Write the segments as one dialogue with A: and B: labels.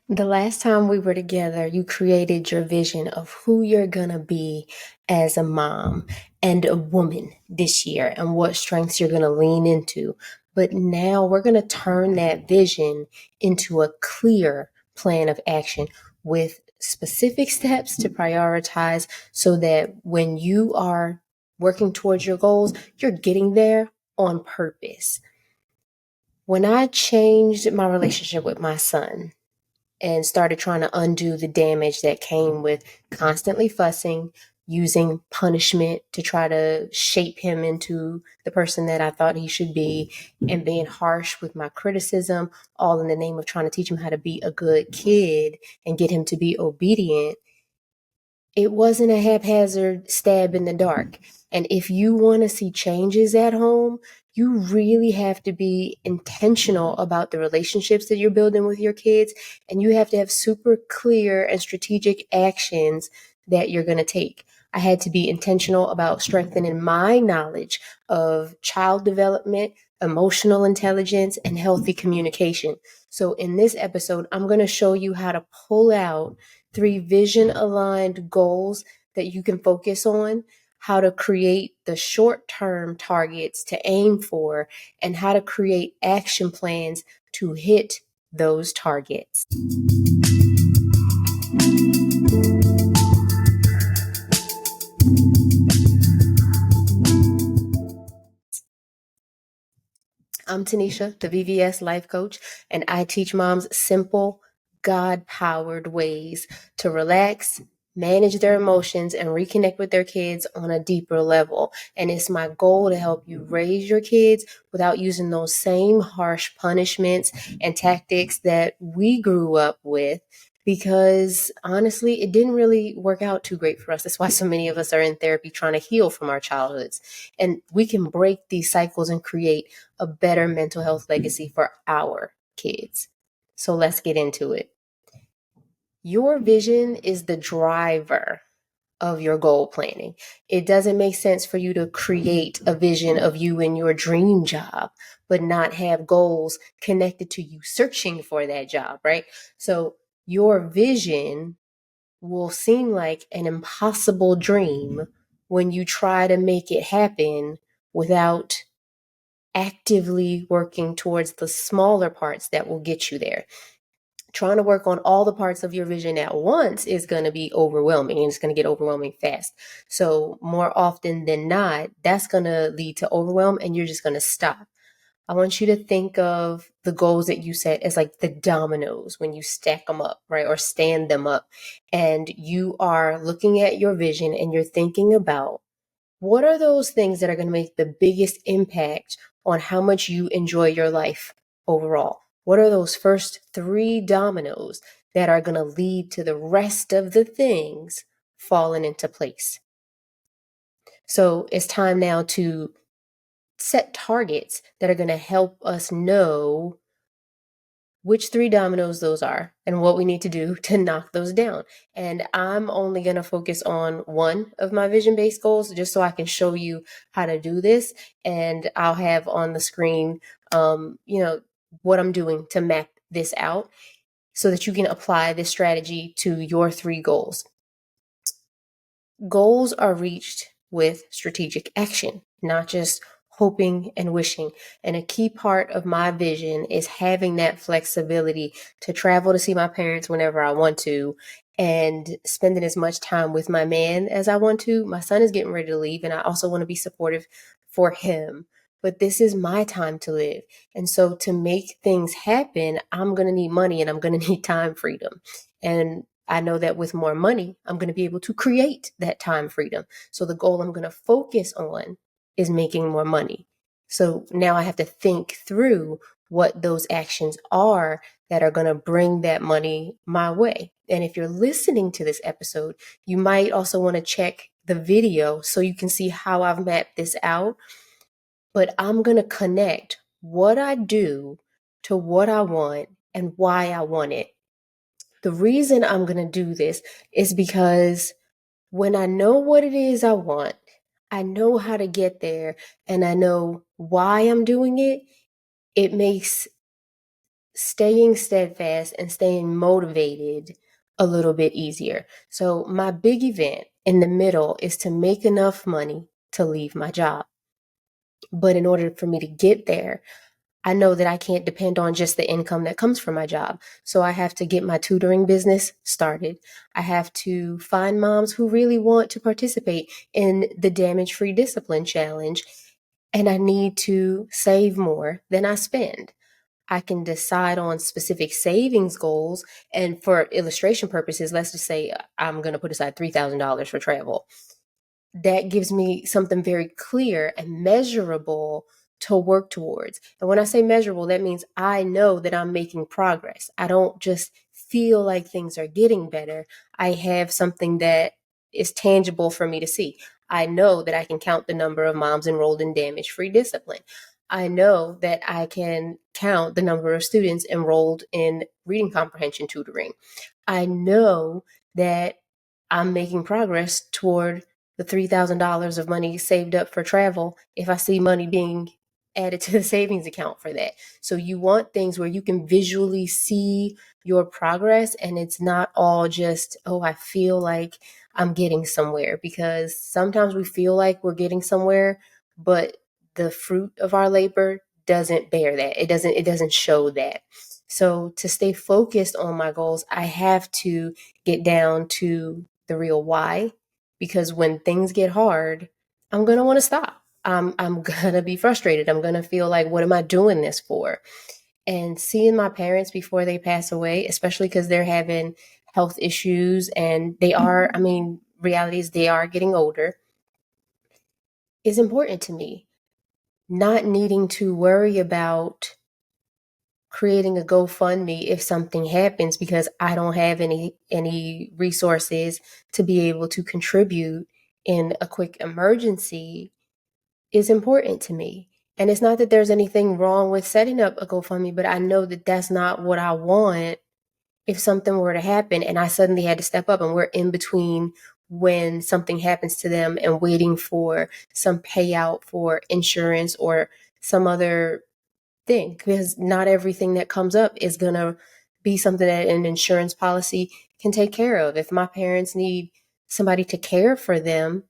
A: The last time we were together, you created your vision of who you're going to be as a mom and a woman this year and what strengths you're going to lean into. But now we're going to turn that vision into a clear plan of action with specific steps to prioritize so that when you are working towards your goals, you're getting there on purpose. When I changed my relationship with my son, and started trying to undo the damage that came with constantly fussing, using punishment to try to shape him into the person that I thought he should be, and being harsh with my criticism, all in the name of trying to teach him how to be a good kid and get him to be obedient. It wasn't a haphazard stab in the dark. And if you want to see changes at home, you really have to be intentional about the relationships that you're building with your kids. And you have to have super clear and strategic actions that you're going to take. I had to be intentional about strengthening my knowledge of child development, emotional intelligence, and healthy communication. So in this episode, I'm going to show you how to pull out 3 vision aligned goals that you can focus on, how to create the short term targets to aim for, and how to create action plans to hit those targets. I'm Tanisha, the VVS Life Coach, and I teach moms simple, God powered ways to relax, manage their emotions, and reconnect with their kids on a deeper level. And it's my goal to help you raise your kids without using those same harsh punishments and tactics that we grew up with. Because honestly, it didn't really work out too great for us. That's why so many of us are in therapy trying to heal from our childhoods. And we can break these cycles and create a better mental health legacy for our kids. So let's get into it. Your vision is the driver of your goal planning. It doesn't make sense for you to create a vision of you in your dream job, but not have goals connected to you searching for that job, right? So your vision will seem like an impossible dream when you try to make it happen without actively working towards the smaller parts that will get you there. Trying to work on all the parts of your vision at once is going to be overwhelming, and it's going to get overwhelming fast. So more often than not, that's going to lead to overwhelm and you're just going to stop. I want you to think of the goals that you set as like the dominoes when you stack them up, right? Or stand them up. And you are looking at your vision and you're thinking about what are those things that are going to make the biggest impact on how much you enjoy your life overall? What are those first 3 dominoes that are going to lead to the rest of the things falling into place? So it's time now to set targets that are going to help us know which 3 dominoes those are and what we need to do to knock those down. And I'm only going to focus on one of my vision-based goals just so I can show you how to do this. And I'll have on the screen, what I'm doing to map this out so that you can apply this strategy to your 3 goals. Goals are reached with strategic action, not just hoping and wishing. And a key part of my vision is having that flexibility to travel to see my parents whenever I want to and spending as much time with my man as I want to. My son is getting ready to leave, and I also want to be supportive for him. But this is my time to live. And so to make things happen, I'm going to need money and I'm going to need time freedom. And I know that with more money, I'm going to be able to create that time freedom. So the goal I'm going to focus on is making more money. So now I have to think through what those actions are that are going to bring that money my way. And if you're listening to this episode, you might also want to check the video so you can see how I've mapped this out. But I'm going to connect what I do to what I want and why I want it. The reason I'm going to do this is because when I know what it is I want, I know how to get there, and I know why I'm doing it, it makes staying steadfast and staying motivated a little bit easier. So my big event in the middle is to make enough money to leave my job. But in order for me to get there, I know that I can't depend on just the income that comes from my job. So I have to get my tutoring business started. I have to find moms who really want to participate in the damage-free discipline challenge. And I need to save more than I spend. I can decide on specific savings goals. And for illustration purposes, let's just say I'm going to put aside $3,000 for travel. That gives me something very clear and measurable to work towards. And when I say measurable, that means I know that I'm making progress. I don't just feel like things are getting better. I have something that is tangible for me to see. I know that I can count the number of moms enrolled in damage-free discipline. I know that I can count the number of students enrolled in reading comprehension tutoring. I know that I'm making progress toward the $3,000 of money saved up for travel if I see money being added to the savings account for that. So you want things where you can visually see your progress, and it's not all just, oh, I feel like I'm getting somewhere, because sometimes we feel like we're getting somewhere, but the fruit of our labor doesn't bear that. It doesn't show that. So to stay focused on my goals, I have to get down to the real why, because when things get hard, I'm going to want to stop. I'm going to be frustrated. I'm going to feel like, what am I doing this for? And seeing my parents before they pass away, especially because they're having health issues and reality is they are getting older, is important to me. Not needing to worry about creating a GoFundMe if something happens because I don't have any resources to be able to contribute in a quick emergency is important to me. And it's not that there's anything wrong with setting up a GoFundMe, but I know that that's not what I want if something were to happen and I suddenly had to step up and we're in between when something happens to them and waiting for some payout for insurance or some other thing, because not everything that comes up is going to be something that an insurance policy can take care of. If my parents need somebody to care for them,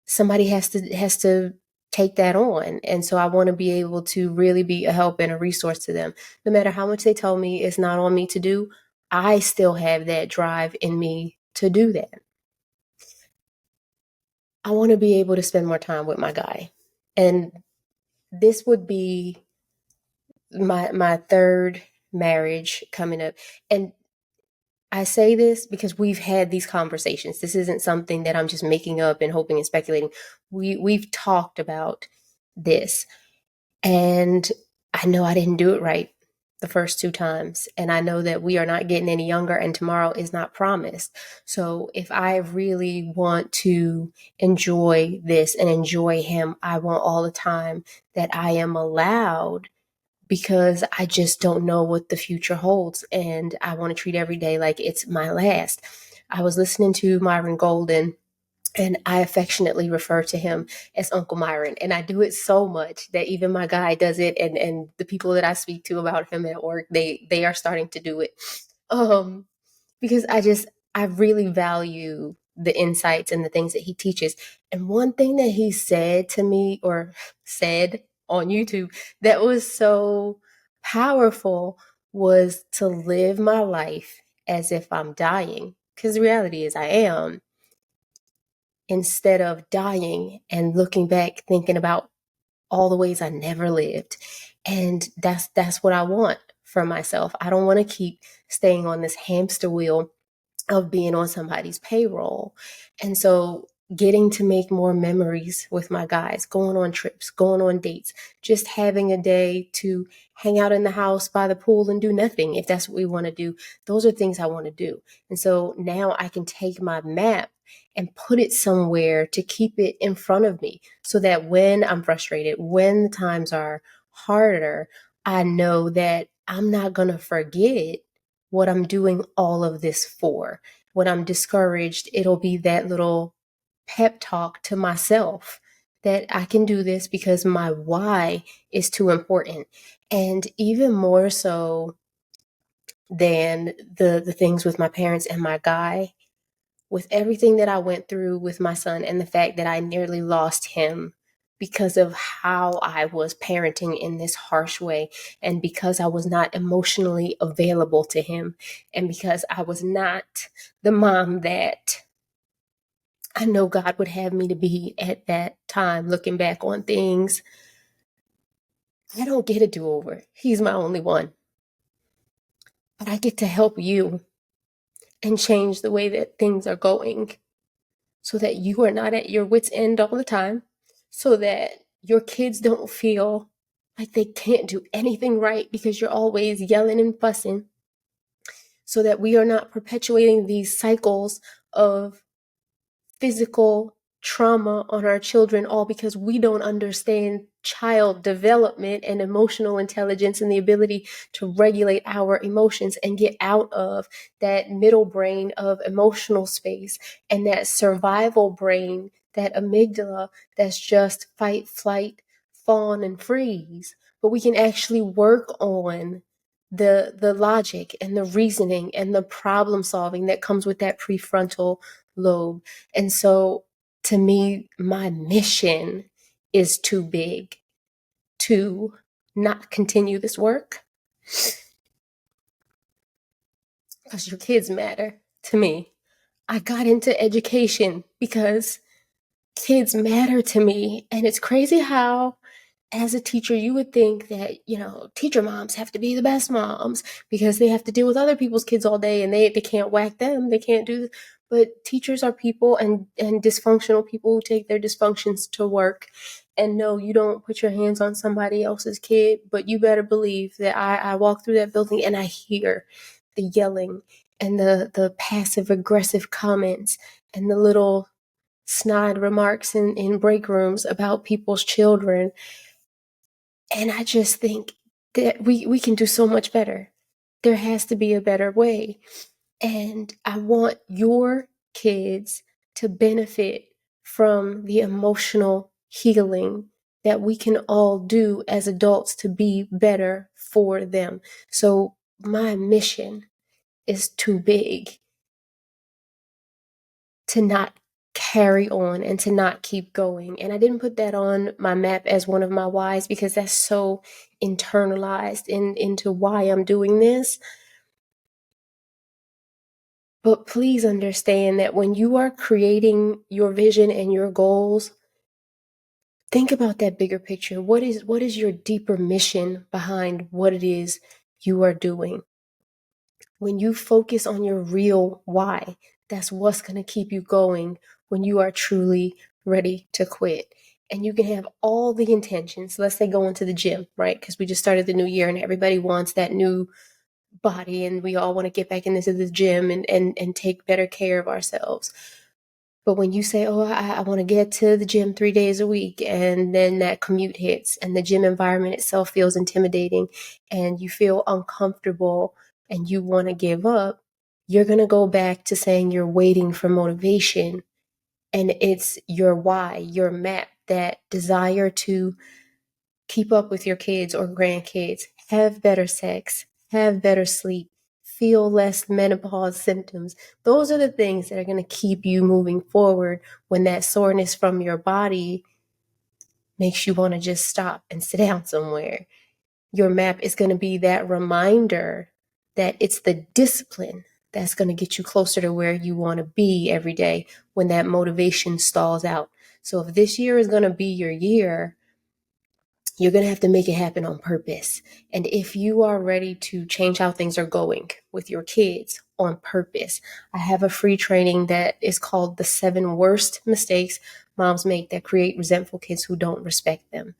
A: somebody has to take that on. And so I want to be able to really be a help and a resource to them. No matter how much they tell me it's not on me to do, I still have that drive in me to do that. I want to be able to spend more time with my guy. And this would be my third marriage coming up. And I say this because we've had these conversations. This isn't something that I'm just making up and hoping and speculating. We've talked about this. And I know I didn't do it right the first two times. And I know that we are not getting any younger and tomorrow is not promised. So if I really want to enjoy this and enjoy him, I want all the time that I am allowed, because I just don't know what the future holds. And I want to treat every day like it's my last. I was listening to Myron Golden, and I affectionately refer to him as Uncle Myron. And I do it so much that even my guy does it. And the people that I speak to about him at work, they are starting to do it. Because I really value the insights and the things that he teaches. And one thing that he said to me, or said on YouTube, that was so powerful, was to live my life as if I'm dying. Because the reality is I am, instead of dying and looking back thinking about all the ways I never lived. And that's what I want for myself. I don't want to keep staying on this hamster wheel of being on somebody's payroll. And so getting to make more memories with my guys, going on trips, going on dates, just having a day to hang out in the house by the pool and do nothing, if that's what we want to do. Those are things I want to do. And so now I can take my map and put it somewhere to keep it in front of me, so that when I'm frustrated, when the times are harder, I know that I'm not going to forget what I'm doing all of this for. When I'm discouraged, it'll be that little pep talk to myself that I can do this because my why is too important. And even more so than the things with my parents and my guy, with everything that I went through with my son and the fact that I nearly lost him because of how I was parenting in this harsh way, and because I was not emotionally available to him, and because I was not the mom that I know God would have me to be at that time, looking back on things. I don't get a do-over. He's my only one. But I get to help you and change the way that things are going, so that you are not at your wit's end all the time, so that your kids don't feel like they can't do anything right because you're always yelling and fussing, so that we are not perpetuating these cycles of physical trauma on our children, all because we don't understand child development and emotional intelligence and the ability to regulate our emotions and get out of that middle brain of emotional space and that survival brain, that amygdala that's just fight, flight, fawn, and freeze. But we can actually work on the logic and the reasoning and the problem solving that comes with that prefrontal lobe. And so, to me, my mission is too big to not continue this work, because your kids matter to me. I got into education because kids matter to me. And it's crazy how, as a teacher, you would think that, teacher moms have to be the best moms because they have to deal with other people's kids all day and they can't whack them. They can't do. But teachers are people, and dysfunctional people who take their dysfunctions to work. And no, you don't put your hands on somebody else's kid, but you better believe that I walk through that building and I hear the yelling and the passive aggressive comments and the little snide remarks in break rooms about people's children. And I just think that we can do so much better. There has to be a better way. And I want your kids to benefit from the emotional healing that we can all do as adults to be better for them. So my mission is too big to not carry on and to not keep going. And I didn't put that on my map as one of my whys because that's so internalized into why I'm doing this. But please understand that when you are creating your vision and your goals, think about that bigger picture. What is your deeper mission behind what it is you are doing? When you focus on your real why, that's what's going to keep you going when you are truly ready to quit. And you can have all the intentions. Let's say go into the gym, right? Because we just started the new year and everybody wants that new body and we all want to get back into the gym and take better care of ourselves. But when you say, oh, I want to get to the gym 3 days a week, and then that commute hits and the gym environment itself feels intimidating and you feel uncomfortable and you want to give up, you're going to go back to saying you're waiting for motivation. And it's your why, your map, that desire to keep up with your kids or grandkids, have better sex, have better sleep, feel less menopause symptoms. Those are the things that are going to keep you moving forward when that soreness from your body makes you want to just stop and sit down somewhere. Your map is going to be that reminder that it's the discipline that's going to get you closer to where you want to be every day when that motivation stalls out. So if this year is going to be your year, you're going to have to make it happen on purpose. And if you are ready to change how things are going with your kids on purpose, I have a free training that is called The 7 Worst Mistakes Moms Make That Create Resentful Kids Who Don't Respect Them.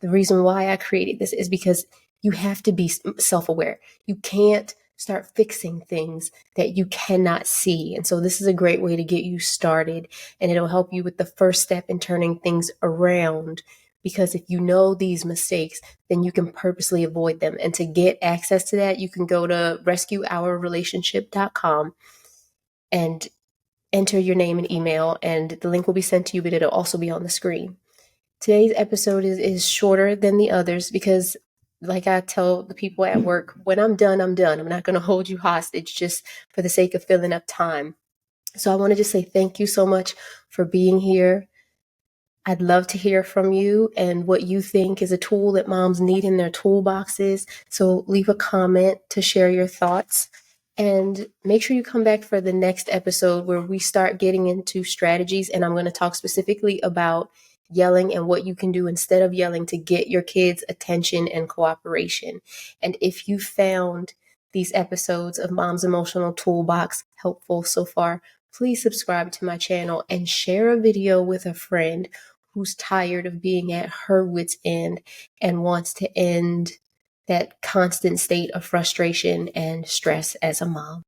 A: The reason why I created this is because you have to be self-aware. You can't start fixing things that you cannot see. And so this is a great way to get you started, and it'll help you with the first step in turning things around. Because if you know these mistakes, then you can purposely avoid them. And to get access to that, you can go to rescueourrelationship.com and enter your name and email, and the link will be sent to you, but it'll also be on the screen. Today's episode is shorter than the others because, like I tell the people at work, when I'm done, I'm done. I'm not going to hold you hostage just for the sake of filling up time. So I want to just say thank you so much for being here. I'd love to hear from you and what you think is a tool that moms need in their toolboxes. So leave a comment to share your thoughts. And make sure you come back for the next episode where we start getting into strategies. And I'm going to talk specifically about yelling and what you can do instead of yelling to get your kids' attention and cooperation. And if you found these episodes of Mom's Emotional Toolbox helpful so far, please subscribe to my channel and share a video with a friend who's tired of being at her wit's end and wants to end that constant state of frustration and stress as a mom.